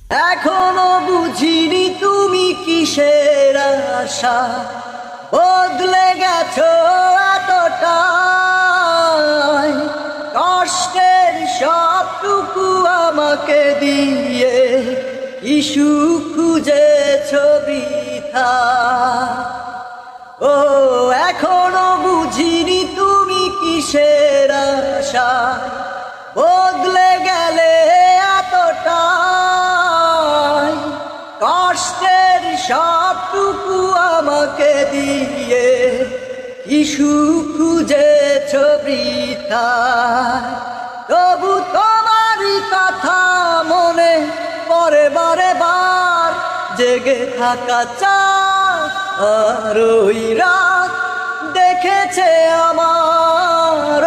এখনো বুঝিনি তুমি কিসের আশা বদলে গেছো এতটাই। কষ্টের সবটুকু আমাকে দিয়ে কি সুখ খুঁজেছো বৃথা। ও এখনো বুঝিনি তুমি কিসের আশা বদলে গেলে এতটাই। কষ্টের সবটুকু আমাকে দিয়ে কি সুখ খুঁজেছো বৃথা। তবু তোমারই কথা মনে পরে বারে বার জেগে থাকা চায়। আর ওই রাত দেখেছে আমার